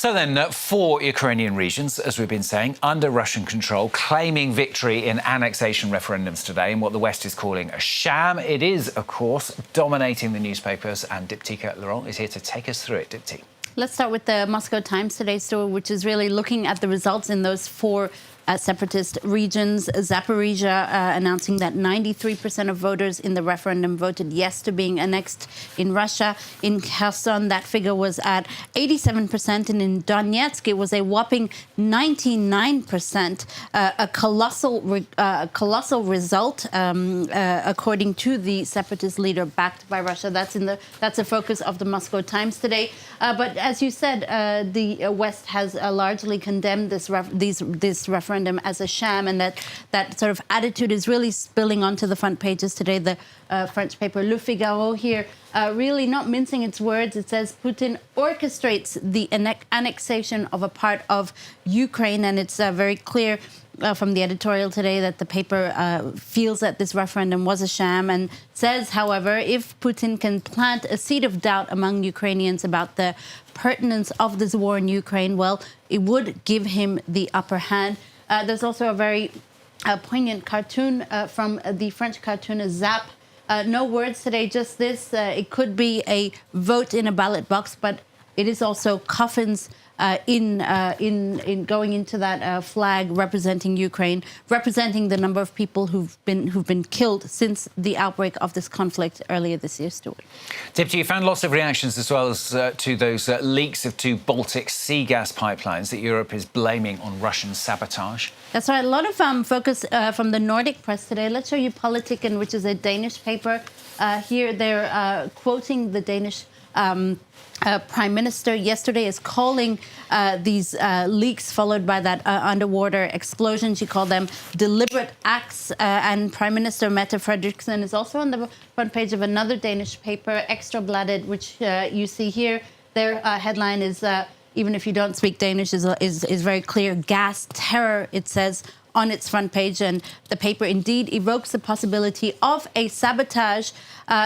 So then, 4 Ukrainian regions, as we've been saying, under Russian control, claiming victory in annexation referendums today in what the West is calling a sham. It is, of course, dominating the newspapers, and Diptyka Laurent is here to take us through it. Dipty. Let's start with the Moscow Times today's story, which is really looking at the results in those 4 separatist regions. Zaporizhia announcing that 93% of voters in the referendum voted yes to being annexed in Russia. In Kherson, that figure was at 87%, and in Donetsk, it was a whopping 99%, a colossal result, according to the separatist leader backed by Russia. That's a focus of the Moscow Times today. But as you said, the West has largely condemned this referendum as a sham, and that sort of attitude is really spilling onto the front pages today. The French paper Le Figaro here, really not mincing its words. It says Putin orchestrates the annexation of a part of Ukraine, and it's very clear from the editorial today that the paper feels that this referendum was a sham, and says, however, if Putin can plant a seed of doubt among Ukrainians about the pertinence of this war in Ukraine, well, it would give him the upper hand. There's also a very poignant cartoon from the French cartoonist Zap. No words today, just this. It could be a vote in a ballot box, but it is also coffins in going into that flag representing Ukraine, representing the number of people who've been killed since the outbreak of this conflict earlier this year, Stuart. Dipty, you found lots of reactions as well as to those leaks of 2 Baltic Sea gas pipelines that Europe is blaming on Russian sabotage. That's right. A lot of focus from the Nordic press today. Let's show you Politiken, which is a Danish paper. Here they're quoting the Danish Prime Minister yesterday is calling these leaks followed by that underwater explosion. She called them deliberate acts. And Prime Minister Mette Frederiksen is also on the front page of another Danish paper, Ekstrabladet, which you see here. Their headline is, even if you don't speak Danish, is very clear. Gas terror, it says on its front page, and the paper indeed evokes the possibility of a sabotage,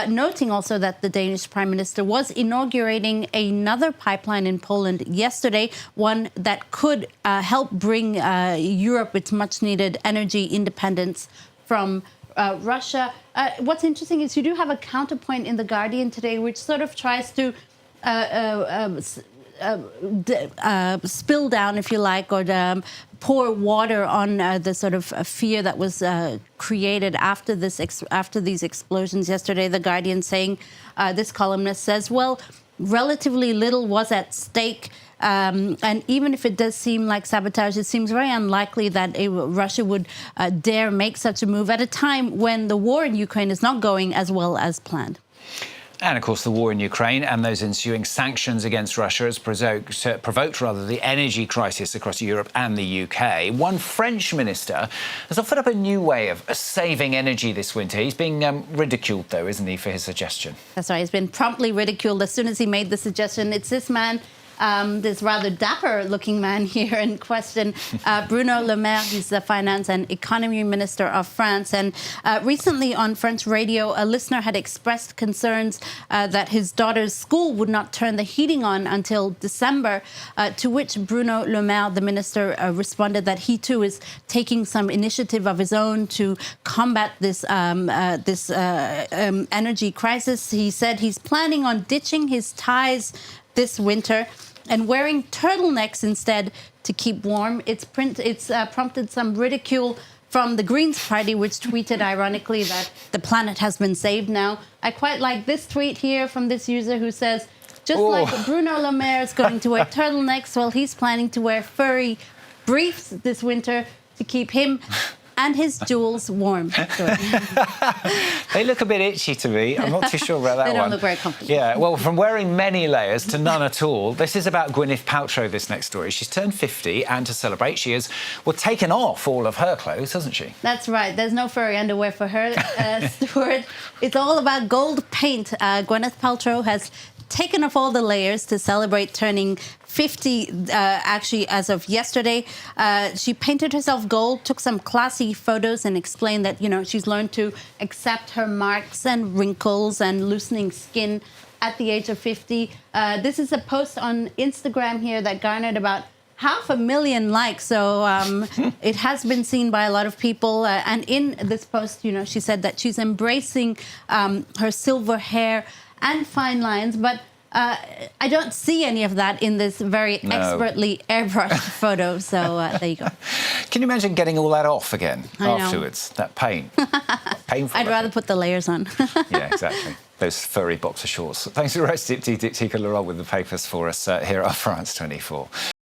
noting also that the Danish Prime Minister was inaugurating another pipeline in Poland yesterday, one that could help bring Europe its much-needed energy independence from Russia. What's interesting is you do have a counterpoint in The Guardian today, which sort of tries to spill down, if you like, or pour water on the sort of fear that was created after these explosions yesterday. The Guardian saying, this columnist says, well, relatively little was at stake. And even if it does seem like sabotage, it seems very unlikely that Russia would dare make such a move at a time when the war in Ukraine is not going as well as planned. And, of course, the war in Ukraine and those ensuing sanctions against Russia has provoked the energy crisis across Europe and the UK. One French minister has offered up a new way of saving energy this winter. He's being ridiculed, though, isn't he, for his suggestion? That's right. He's been promptly ridiculed as soon as he made the suggestion. It's this man, this rather dapper-looking man here in question, Bruno Le Maire. He's the Finance and Economy Minister of France. And recently on French radio, a listener had expressed concerns that his daughter's school would not turn the heating on until December, to which Bruno Le Maire, the minister, responded that he, too, is taking some initiative of his own to combat this energy crisis. He said he's planning on ditching his ties this winter and wearing turtlenecks instead to keep warm. It's prompted some ridicule from the Greens party, which tweeted ironically that the planet has been saved now. I quite like this tweet here from this user who says, just like Bruno Le Maire is going to wear turtlenecks, well, he's planning to wear furry briefs this winter to keep him and his jewels warm. They look a bit itchy to me. I'm not too sure about that one. They don't look very comfortable. Yeah, well, from wearing many layers to none at all. This is about Gwyneth Paltrow, this next story. She's turned 50, and to celebrate, she has, well, taken off all of her clothes, hasn't she? That's right. There's no furry underwear for her, Stuart. It's all about gold paint. Gwyneth Paltrow has taken off all the layers to celebrate turning 50, actually, as of yesterday. She painted herself gold, took some classy photos, and explained that, she's learned to accept her marks and wrinkles and loosening skin at the age of 50. This is a post on Instagram here that garnered about 500,000 likes. So it has been seen by a lot of people. And in this post, you know, she said that she's embracing her silver hair and fine lines. But I don't see any of that in this very expertly airbrushed photo. So there you go. Can you imagine getting all that off again afterwards? That pain. Painful. I'd rather put the layers on. Yeah, exactly. Those furry boxer shorts. Thanks to Diptyque Laurent with the papers for us here at France 24.